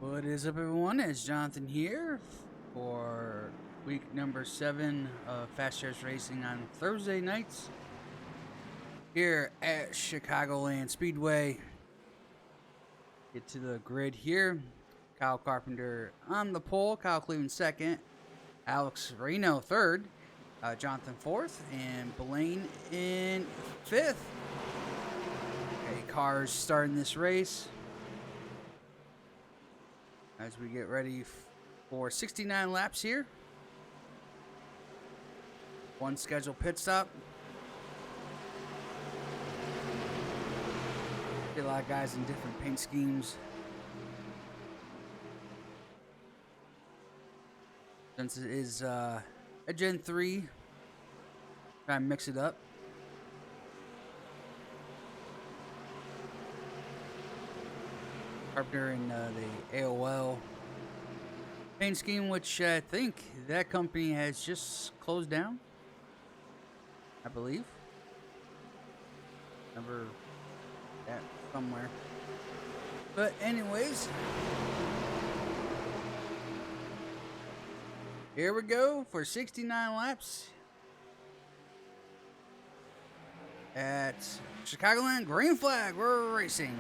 What is up, everyone? It's Jonathan here for week number 7 of FCRS Racing on Thursday nights here at Chicagoland Speedway. Get to the grid here. Kyle Carpenter on the pole, Kyle Cleveland second, Alex Reno third, Jonathan fourth, and Blaine in fifth. Okay, cars starting this race as we get ready for 69 laps here. One scheduled pit stop. A lot of guys in different paint schemes. Since it is a Gen 3, try and mix it up. Carpenter in the AOL paint scheme, which I think that company has just closed down, I believe. Remember that somewhere. But anyways, here we go for 69 laps at Chicagoland Green Flag. We're racing.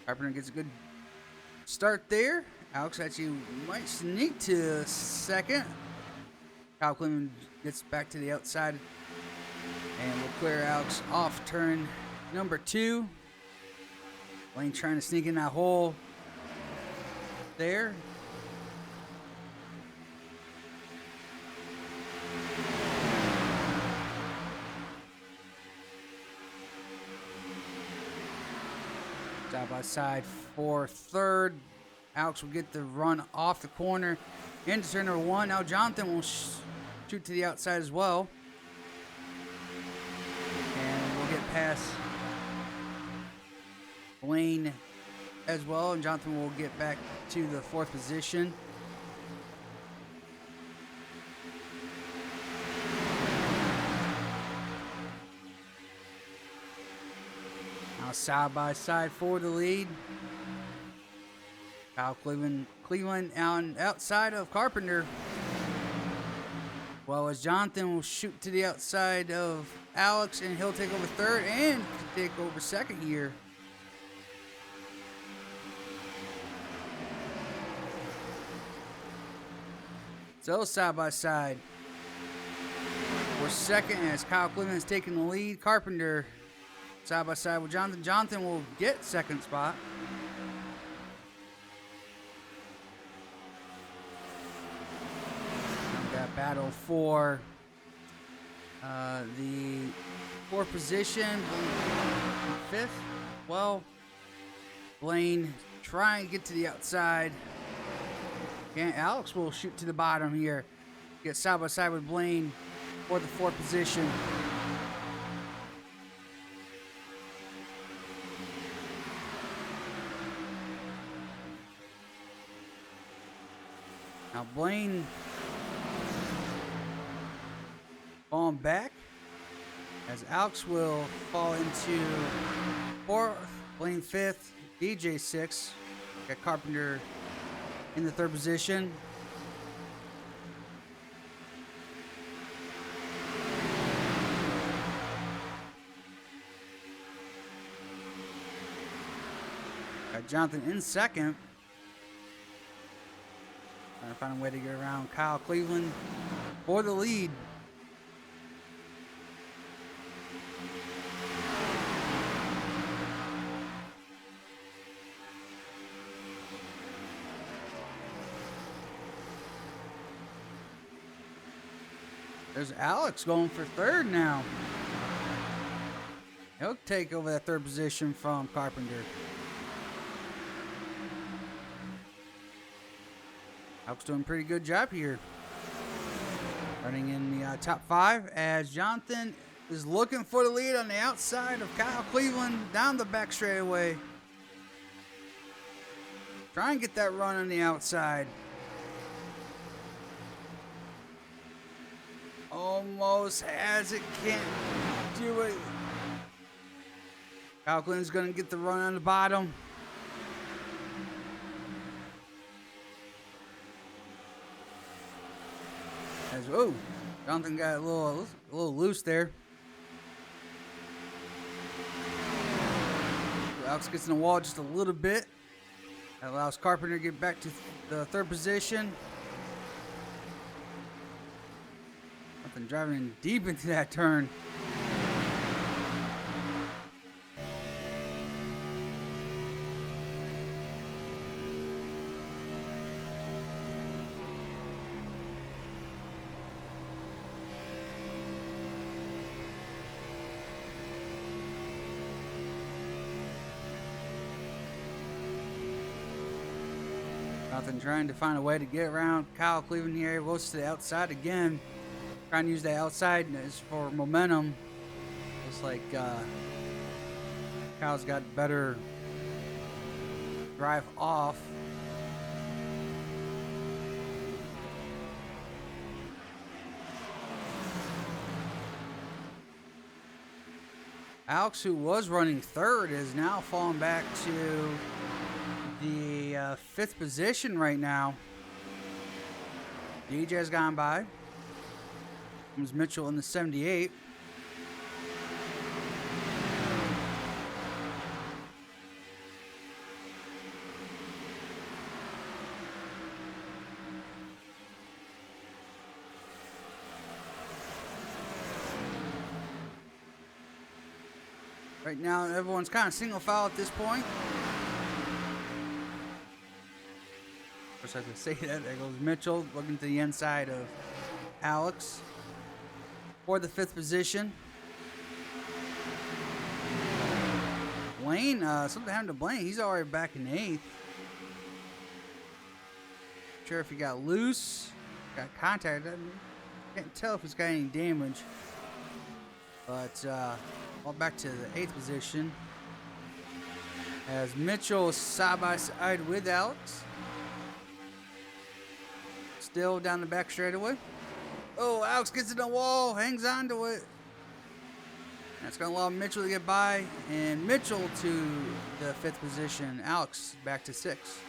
Carpenter gets a good start there. Alex actually might sneak to second. Kyle Cleveland gets back to the outside and will clear Alex off turn number 2. Blaine trying to sneak in that hole there. Side by side for third. Alex will get the run off the corner into turn number 1. Now Jonathan will shoot to the outside as well. And we'll get past Blaine as well. And Jonathan will get back to the 4th position. Now side by side for the lead. Kyle Cleveland on outside of Carpenter. Well, as Jonathan will shoot to the outside of Alex, and he'll take over third and take over second here. So side by side for second as Kyle Cleveland is taking the lead. Carpenter side by side with Jonathan. Jonathan will get second spot. That battle for the 4th position. 5th. Well, Blaine trying to get to the outside. And Alex will shoot to the bottom here. Get side by side with Blaine for the 4th position. Now Blaine falling back as Alex will fall into 4th, Blaine 5th, DJ 6th. Got Carpenter in the 3rd position. Got Jonathan in 2nd. Trying to find a way to get around Kyle Cleveland for the lead. There's Alex going for 3rd now. He'll take over that 3rd position from Carpenter. Alex doing a pretty good job here. Running in the top 5 as Jonathan is looking for the lead on the outside of Kyle Cleveland down the back straightaway. Try and get that run on the outside. Almost has it, can't do it. Falcon's going to get the run on the bottom. Oh, Jonathan got a little loose there. Alex gets in the wall just a little bit. That allows Carpenter to get back to the third position. Jonathan driving in deep into that turn. Jonathan trying to find a way to get around Kyle Cleveland here. Goes to the outside again. Trying to use that outside for momentum. Looks like Kyle's got better drive off. Alex, who was running third, is now falling back to the fifth position right now. DJ's gone by. Comes Mitchell in the 78. Right now, everyone's kind of single file at this point. Of course, I have to say that. There goes Mitchell looking to the inside of Alex for the fifth position. Blaine, something happened to Blaine. He's already back in eighth. Not sure if he got loose, got contact. I can't tell if he's got any damage. But all back to the eighth position as Mitchell is side by side with Alex. Still down the back straightaway. Oh, Alex gets in the wall, hangs on to it. That's going to allow Mitchell to get by, and Mitchell to the fifth position. Alex back to sixth.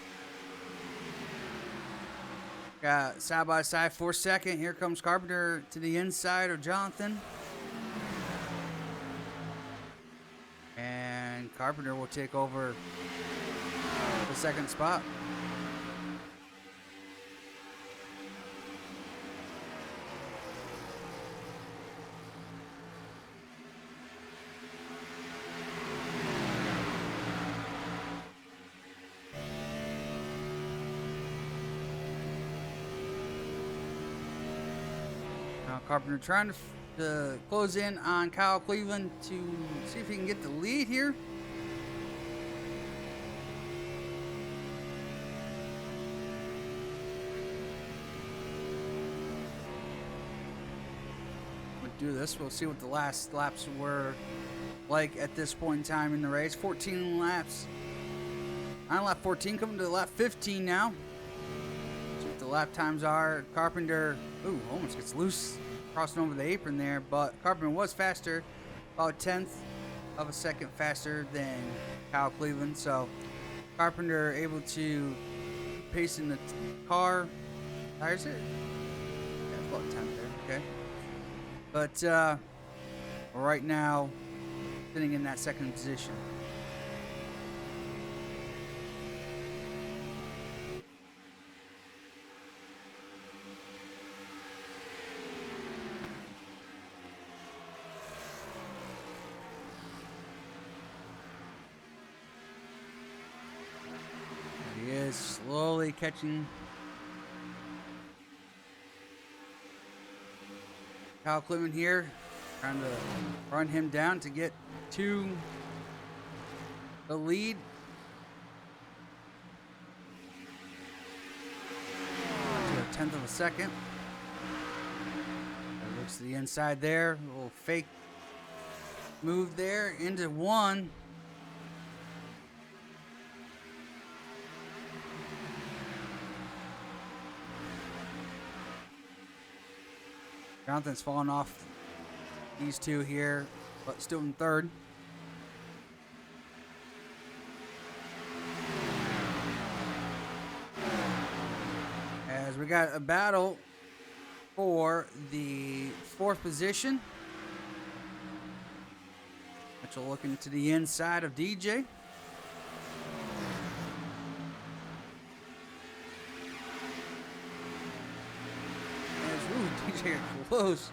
Got side by side for second. Here comes Carpenter to the inside of Jonathan. And Carpenter will take over the second spot. Now Carpenter trying to close in on Kyle Cleveland to see if he can get the lead here. We'll do this. We'll see what the last laps were like at this point in time in the race. 14 laps. On lap 14, coming to lap 15 now. See what the lap times are. Carpenter, ooh, almost gets loose crossing over the apron there, but Carpenter was faster, about a tenth of a second faster than Kyle Cleveland. So Carpenter able to pace in the car. Tires it? Yeah, about a tenth there. Okay. But right now, sitting in that second position. He is slowly catching Kyle Cleveland here, trying to run him down to get to the lead. To a tenth of a second. Looks to the inside there. A little fake move there into one. Jonathan's falling off these two here, but still in third. we got a battle for the 4th position. Mitchell looking to the inside of DJ. Ooh, DJ got close.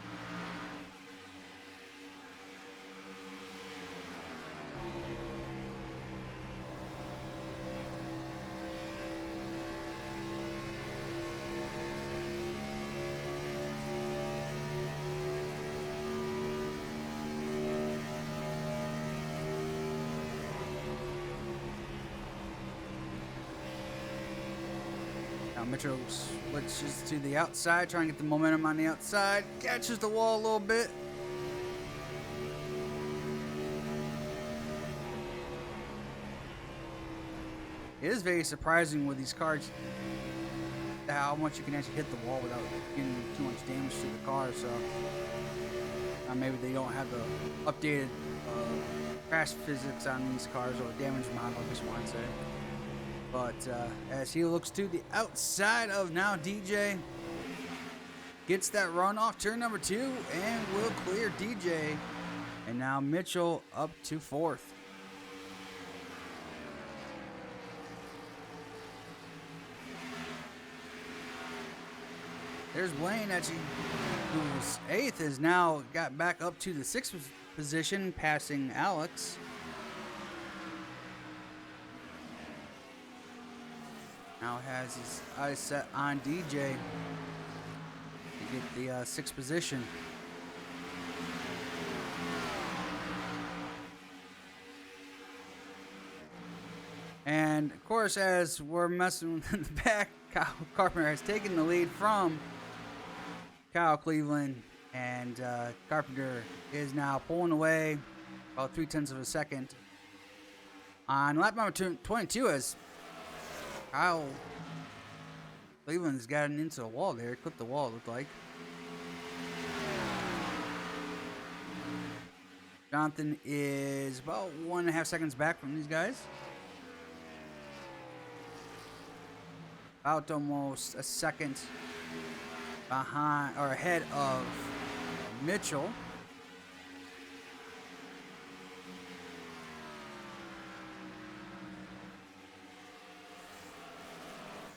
Mitchell switches to the outside, trying to get the momentum on the outside. Catches the wall a little bit. It is very surprising with these cards how much you can actually hit the wall without getting too much damage to the car. So maybe they don't have the updated crash physics on these cars, or damage model, I just want to say. But as he looks to the outside of now DJ, gets that run off turn number 2 and will clear DJ. And now Mitchell up to 4th. There's Blaine, actually, who's 8th, has now got back up to the 6th position, passing Alex. Now has his eyes set on DJ to get the 6th position. And of course, as we're messing in the back, Kyle Carpenter has taken the lead from Kyle Cleveland, and Carpenter is now pulling away about 0.3 of a second on lap number 22 as Kyle Cleveland's gotten into the wall there. Clipped the wall, it looked like. Jonathan is about 1.5 seconds back from these guys. About almost a second behind or ahead of Mitchell.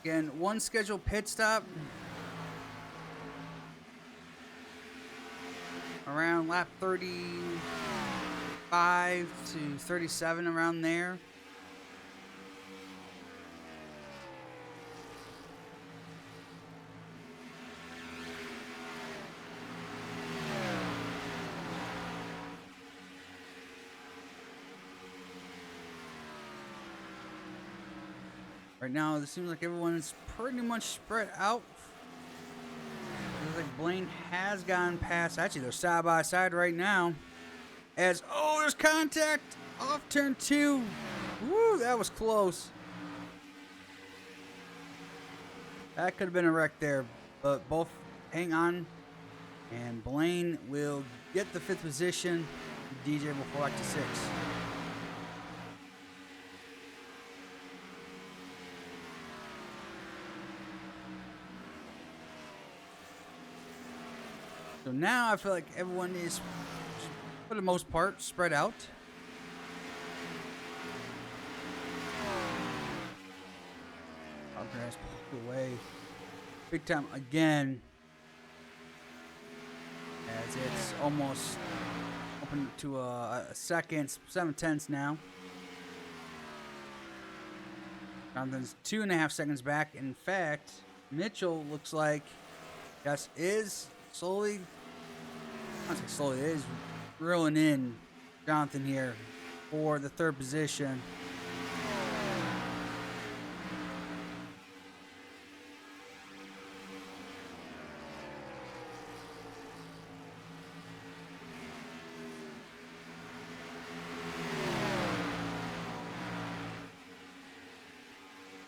Again, one scheduled pit stop around lap 35 to 37, around there. Right now, it seems like everyone is pretty much spread out. Looks like Blaine has gone past. Actually, they're side by side right now. As, oh, there's contact off turn 2. Woo, that was close. That could have been a wreck there, but both hang on. And Blaine will get the 5th position. DJ will fall back to 6. So now I feel like everyone is, for the most part, spread out. Carpenter has pulled away big time again, as it's almost open to a second, 7/10 now. Jonathan's 2.5 seconds back. In fact, Mitchell looks like, yes, is slowly, I don't say slowly, it is reeling in Jonathan here for the 3rd position.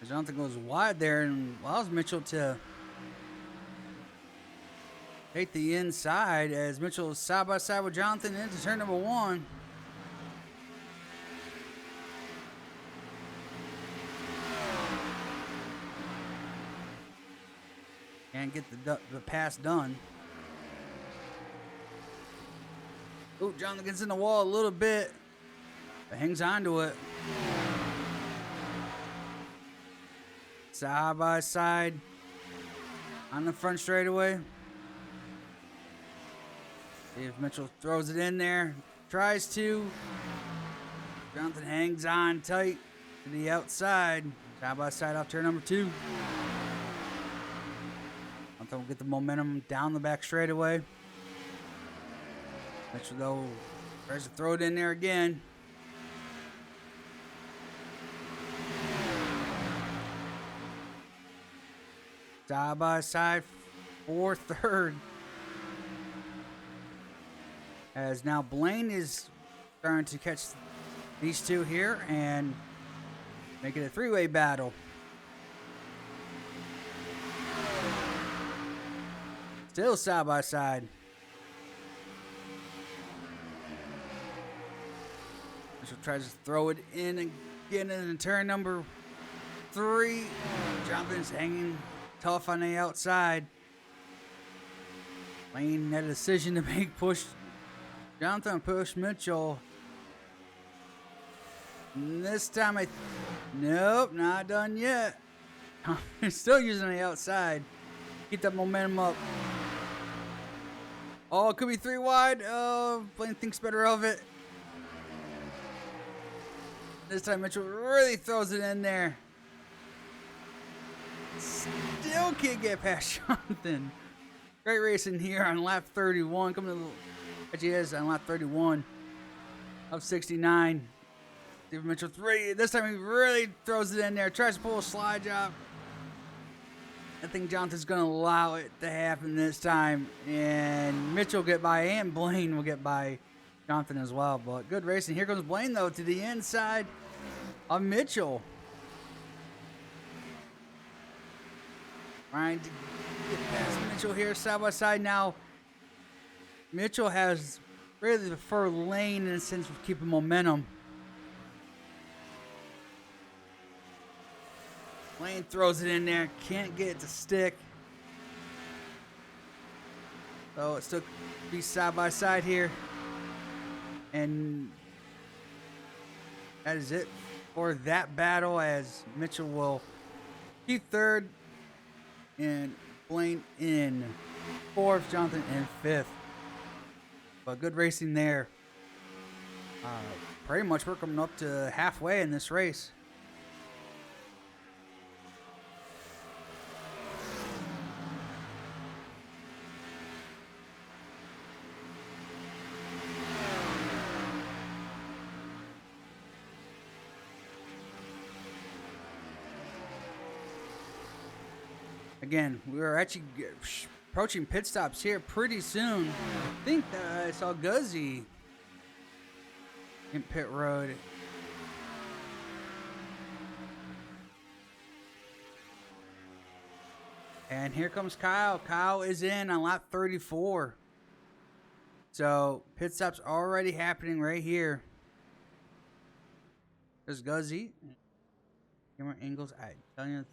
Jonathan goes wide there and allows Mitchell to take the inside, as Mitchell is side by side with Jonathan into turn number 1. Can't get the pass done. Oh, Jonathan gets in the wall a little bit, but hangs on to it. Side by side on the front straightaway. See if Mitchell throws it in there. Tries to. Jonathan hangs on tight to the outside. Side by side off turn number 2. Jonathan will get the momentum down the back straightaway. Mitchell, though, tries to throw it in there again. Side by side for third. As now Blaine is starting to catch these two here and make it a 3-way battle. Still side by side. Mitchell tries to throw it in again in turn number 3. Jonathan's hanging tough on the outside. Blaine had a decision to make. Push Jonathan, push Mitchell. And this time nope, not done yet. Still using the outside. Keep that momentum up. Oh, it could be 3 wide. Oh, Blaine thinks better of it. This time Mitchell really throws it in there. Still can't get past Jonathan. Great racing here on lap 31. Coming to the edge on lap 31 of 69. Steve Mitchell 3. This time he really throws it in there. Tries to pull a slide job. I think Jonathan's going to allow it to happen this time. And Mitchell will get by, and Blaine will get by Jonathan as well. But good racing. Here comes Blaine, though, to the inside of Mitchell. Trying to get past Mitchell here, side by side now. Mitchell has really the preferred lane in a sense of keeping momentum. Lane throws it in there, can't get it to stick. So it's still be side by side here. And that is it for that battle, as Mitchell will keep third and Blaine in 4th, Jonathan in 5th. But good racing there. Pretty much we're coming up to halfway in this race. Again, we're actually approaching pit stops here pretty soon. I think I saw Guzzi in pit road. And here comes Kyle. Kyle is in on lap 34. So pit stops already happening right here. There's Guzzi. Camera angles. I'm telling you,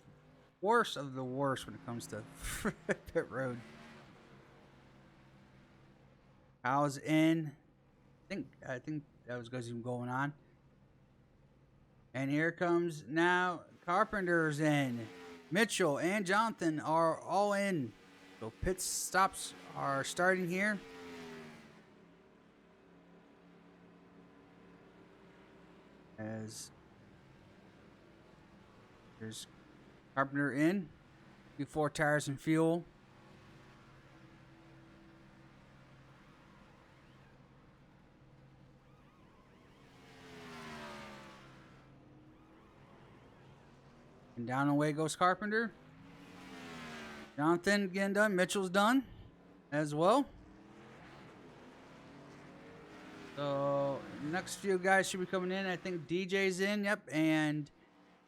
worst of the worst when it comes to pit road. Kyle's in. I think that was Guzzi going on. And here comes now Carpenter's in. Mitchell and Jonathan are all in. So pit stops are starting here. As there's Carpenter in. Before tires and fuel. And down away goes Carpenter. Jonathan getting done. Mitchell's done as well. So next few guys should be coming in. I think DJ's in. Yep. And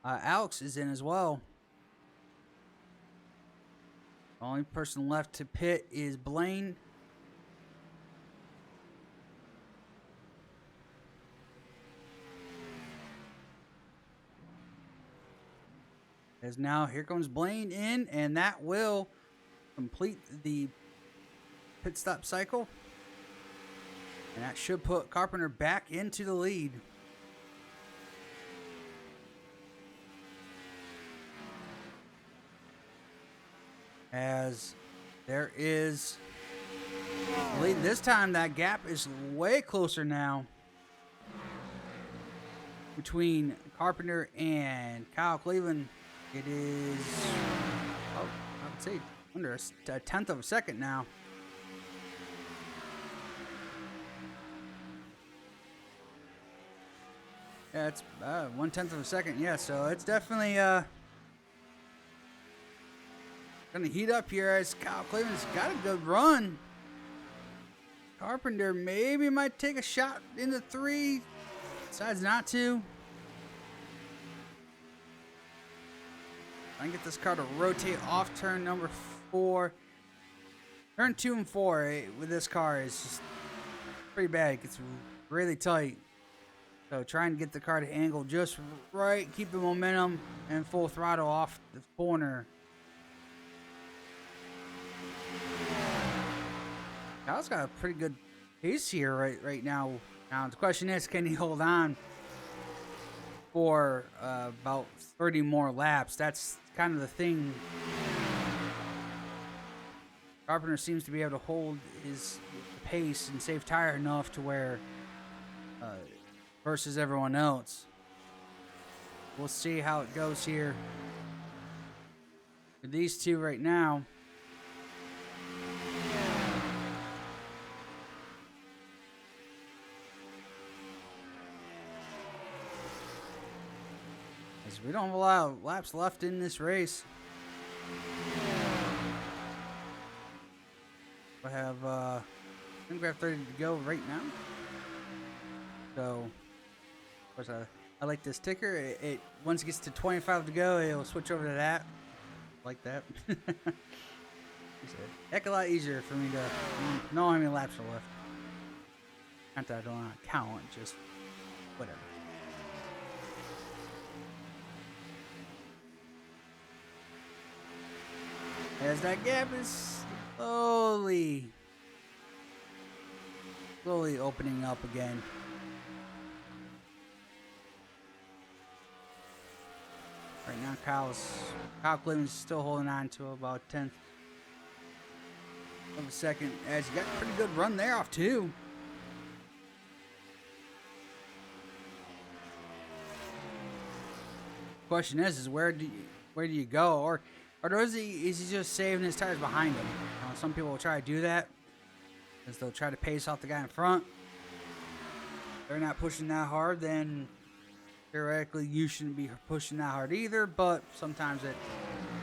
Alex is in as well. The only person left to pit is Blaine. As now here comes Blaine in, and that will complete the pit stop cycle. And that should put Carpenter back into the lead. As there is lead. This time that gap is way closer now between Carpenter and Kyle Cleveland. It is, I would say, under a tenth of a second now. Yeah, it's 1/10 of a second. Yeah, so it's definitely gonna heat up here as Kyle Cleveland's got a good run. Carpenter maybe might take a shot into 3. Decides not to. I can get this car to rotate off turn number 4. Turn 2 and 4 with this car is just pretty bad. It gets really tight. So try and get the car to angle just right. Keep the momentum and full throttle off the corner. Kyle's got a pretty good pace here right now. Now the question is, can he hold on for about 30 more laps? That's kind of the thing. Carpenter seems to be able to hold his pace and save tire enough to where versus everyone else. We'll see how it goes here with these two right now. As we don't have a lot of laps left in this race. I have I think we have 30 to go right now. So of course I like this ticker. It once it gets to 25 to go, it'll switch over to that. Like that. It's a heck of a lot easier for me to know how many laps are left. Not that I don't want to count, just whatever. As that gap is slowly opening up again. Right now, Kyle Cleveland's still holding on to about 10th of a second. As he got a pretty good run there off 2. Question is where do you go, or is he just saving his tires behind him? Some people will try to do that because they'll try to pace off the guy in front. If they're not pushing that hard, then theoretically you shouldn't be pushing that hard either, but sometimes it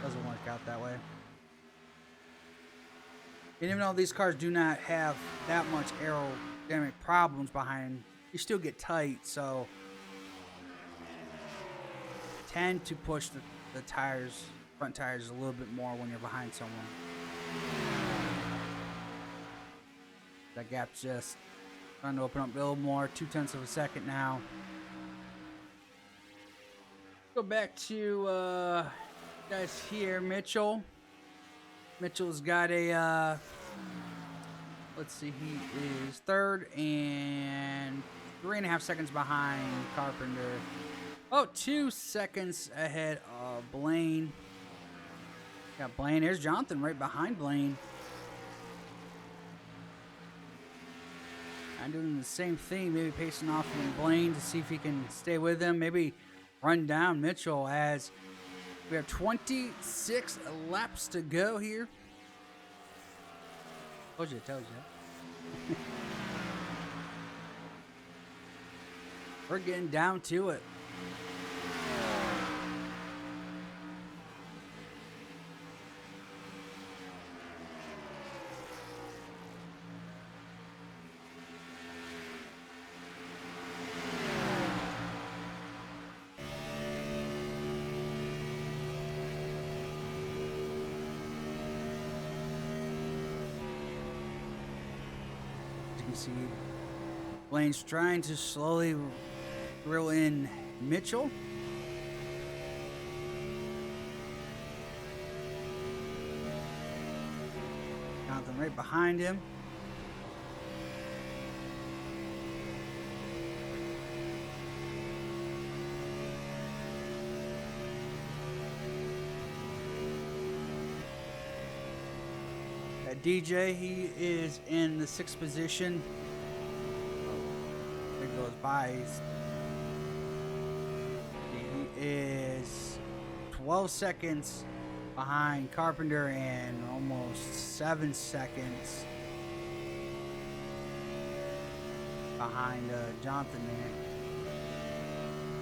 doesn't work out that way. And even though these cars do not have that much aerodynamic problems behind, you still get tight, so tend to push the tires, front tires, a little bit more when you're behind someone. That gap's just trying to open up a little more, 0.2 of a second now. Go back to guys here. Mitchell. Mitchell's got a let's see, he is 3rd and 3.5 seconds behind Carpenter. Oh, 2 seconds ahead of Blaine. Got Blaine. There's Jonathan right behind Blaine. I'm doing the same thing, maybe pacing off from Blaine to see if he can stay with him. Maybe run down Mitchell as we have 26 laps to go here. Told you. We're getting down to it. See, Blaine's trying to slowly reel in Mitchell. Jonathan right behind him. DJ, he is in the 6th position. It goes by. He is 12 seconds behind Carpenter and almost 7 seconds behind Jonathan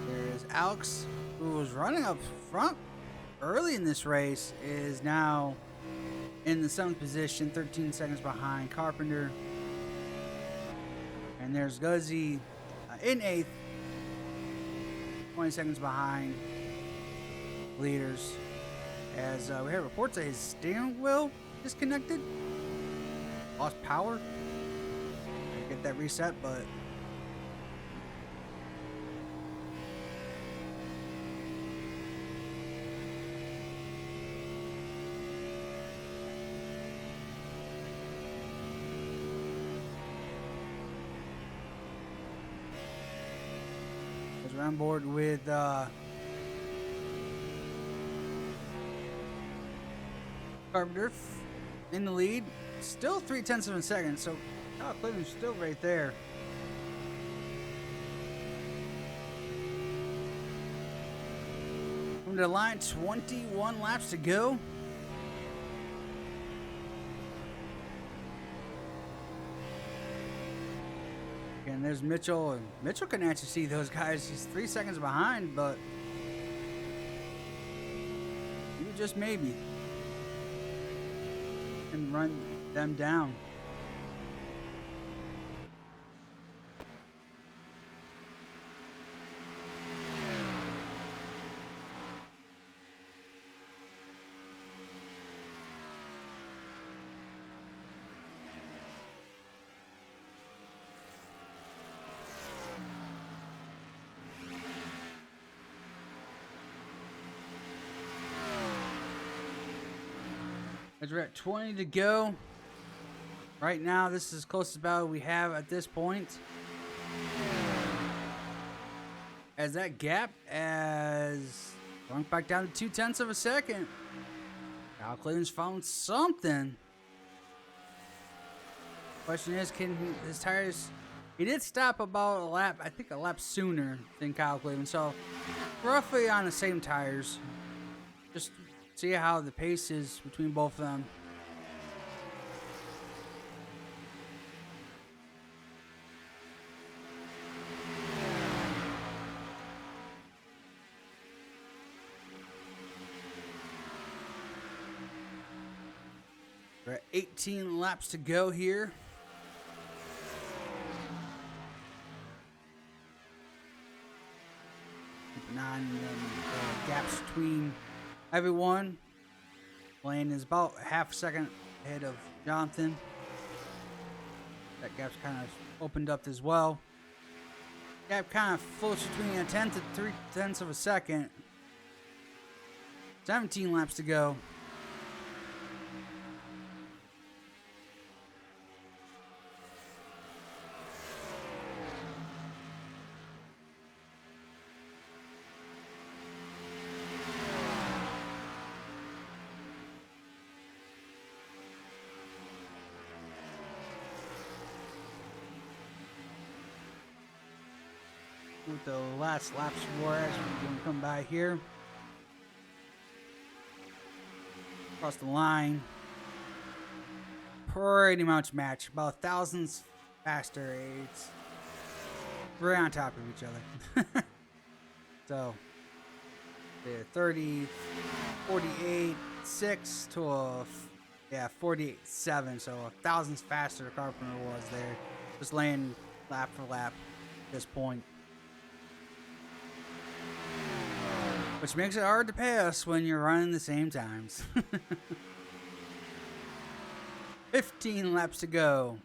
there. There's Alex, who was running up front early in this race, is now in the 7th position, 13 seconds behind Carpenter. And there's Guzzi in 8th, 20 seconds behind leaders. As we have reports that his steering wheel disconnected, lost power. Get that reset, but we're on board with Carpenter in the lead, still 0.3 of a second, so Cleveland's still right there. From the line, 21 laps to go. And there's Mitchell, and Mitchell can actually see those guys. He's 3 seconds behind, but maybe, just maybe, can run them down. As we're at 20 to go. Right now, this is the closest battle we have at this point. As that gap has shrunk back down to 0.2 of a second. Kyle Clayton's found something. Question is, can his tires... He did stop about a lap, I think a lap sooner than Kyle Cleveland, so roughly on the same tires. Just see how the pace is between both of them. We're at 18 laps to go here. Keep an eye on the gaps between everyone. Lane is about half a second ahead of Jonathan. That gap's kind of opened up as well. Gap kind of floats between 1/10 to 0.3 of a second. 17 laps to go. With the last laps for as we're going to come by here. Across the line. Pretty much match. About thousands faster. It's right on top of each other. So, 30, 48, 6 to a 48, 7. So, thousands faster Carpenter was there. Just laying lap for lap at this point. Which makes it hard to pass when you're running the same times. 15 laps to go.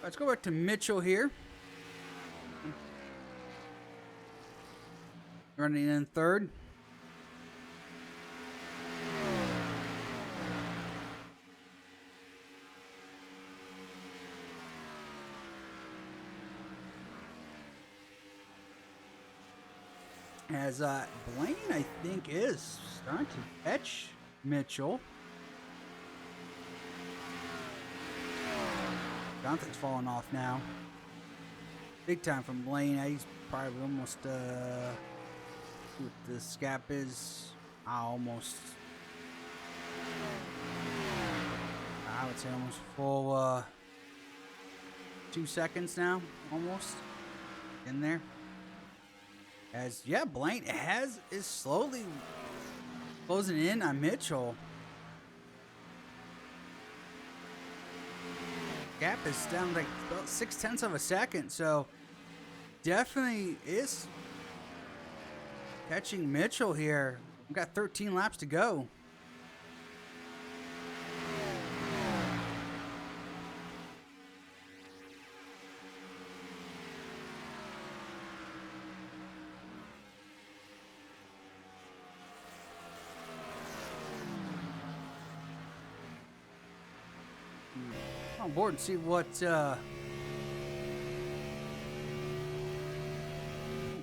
Let's go back to Mitchell here. Running in third. As Blaine, I think, is starting to catch Mitchell. Jonathan's falling off now. Big time from Blaine. He's probably almost, what this gap is, almost, I would say almost full 2 seconds now, almost in there. As yeah, Blaine is slowly closing in on Mitchell. Gap is down like about 0.6 of a second, so definitely is catching Mitchell here. We've got 13 laps to go. On board and see what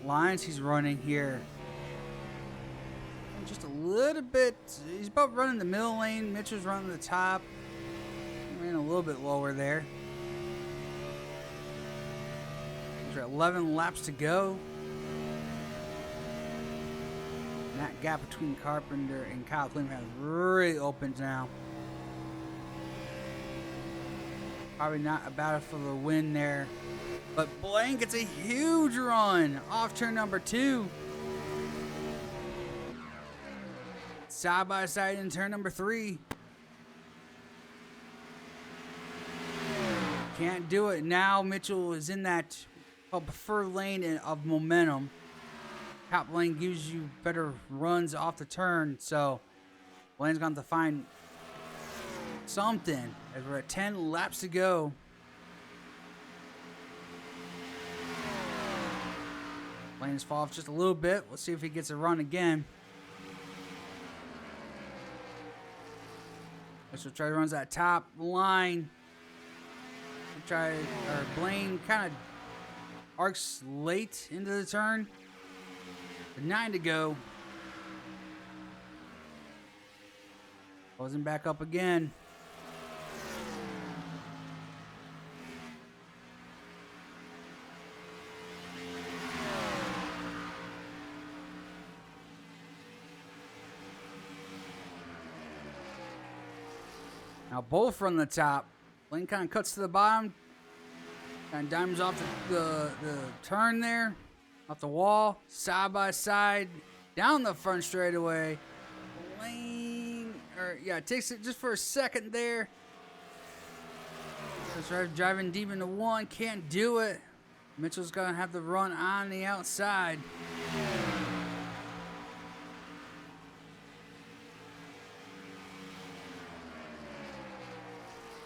lines he's running here. Just a little bit. He's about running the middle lane. Mitchell's running the top. He ran a little bit lower there. There's 11 laps to go. And that gap between Carpenter and Kyle Cleveland has really opened now. Probably not a battle for the win there. But Blaine gets a huge run off turn number 2. Side by side in turn number 3. Can't do it. Now Mitchell is in that preferred lane of momentum. Top lane gives you better runs off the turn. So Blaine's going to find something as we're at 10 laps to go. Blaine's fall off just a little bit. Let's see if he gets a run again. Let's try to run that top line. Blaine kind of arcs late into the turn. 9 to go. Closing back up again. Now both from the top. Blaine kind of cuts to the bottom. Kind of dimes off the turn there. Off the wall. Side by side. Down the front straightaway. Blaine, takes it just for a second there. Just driving deep into one. Can't do it. Mitchell's going to have to run on the outside.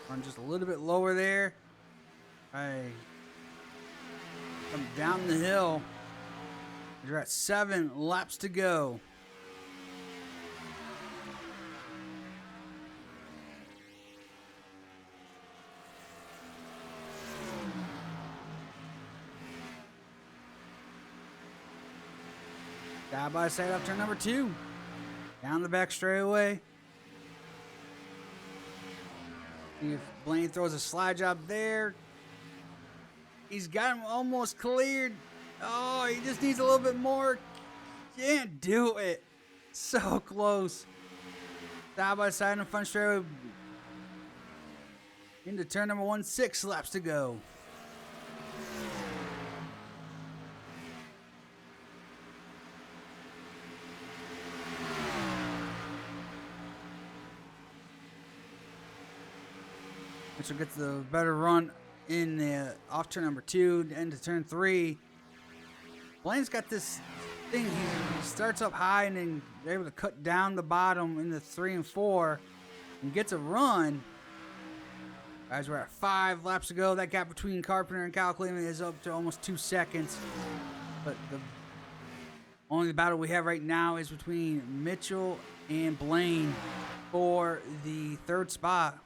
Run just a little bit lower there. Come down the hill. We're at 7 laps to go. Side by side up turn number 2. Down the back straightaway. If Blaine throws a slide job there, he's got him almost cleared. Oh, he just needs a little bit more. Can't do it. So close. Side by side in the front straightaway. Into turn number 1, 6 laps to go. Mitchell gets the better run in the off turn number 2 into turn 3. Blaine's got this thing. He starts up high and then they're able to cut down the bottom into 3 and 4 and gets a run. Guys, we're at 5 laps to go. That gap between Carpenter and Chicagoland is up to almost 2 seconds. But the only battle we have right now is between Mitchell and Blaine for the 3rd spot.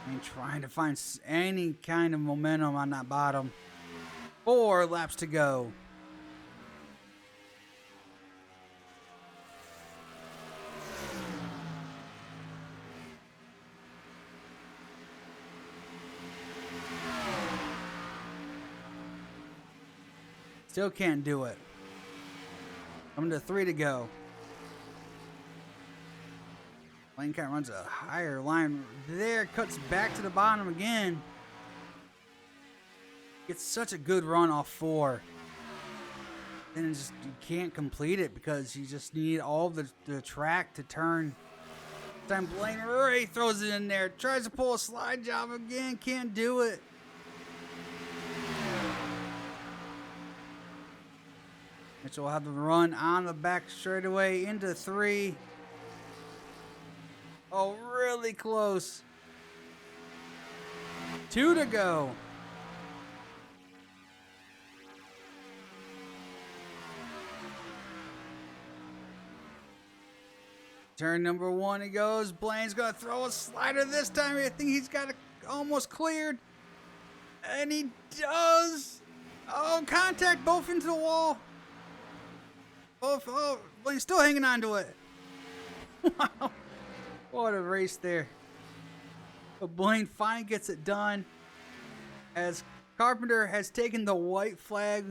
And trying to find any kind of momentum on that bottom. 4 laps to go. Still can't do it. Coming to 3 to go. Blaine kind of runs a higher line there, cuts back to the bottom again. Gets such a good run off 4. Then just you can't complete it because you just need all the track to turn. This time Blaine really throws it in there. Tries to pull a slide job again. Can't do it. Mitchell will have the run on the back straightaway into 3. Oh, really close. 2 to go. Turn number 1 he goes. Blaine's going to throw a slider this time. I think he's got it almost cleared. And he does. Oh, contact both into the wall. Oh, Blaine's still hanging on to it. Wow. What a race there. But Blaine finally gets it done as Carpenter has taken the white flag.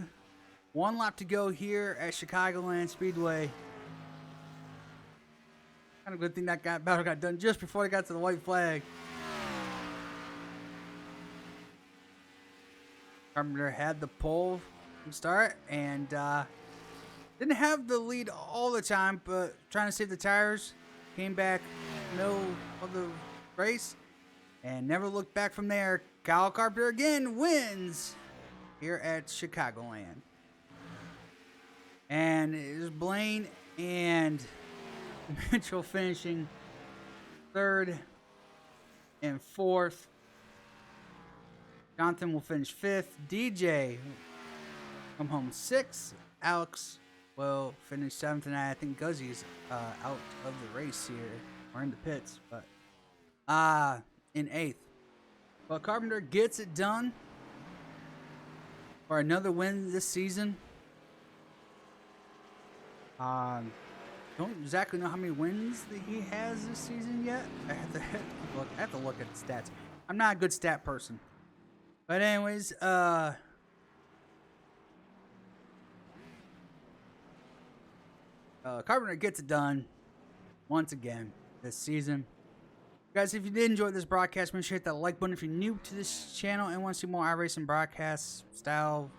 1 lap to go here at Chicagoland Speedway. Kind of good thing that battle got done just before they got to the white flag. Carpenter had the pole from start and didn't have the lead all the time, but trying to save the tires. Came back middle of the race and never looked back from there. Kyle Carpenter again wins here at Chicagoland. And it is Blaine and Mitchell finishing 3rd and 4th. Jonathan will finish 5th. DJ come home 6th. Alex will finish 7th, and I think Guzzi's out of the race here, or in the pits, but in 8th. But Carpenter gets it done for another win this season. Don't exactly know how many wins that he has this season yet. I have to look at the stats. I'm not a good stat person. But anyways, Carpenter gets it done once again this season. Guys, if you did enjoy this broadcast, make sure to hit that like button if you're new to this channel and want to see more iRacing broadcasts, style,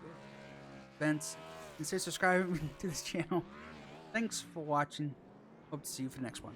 events. Consider subscribing to this channel. Thanks for watching. Hope to see you for the next one.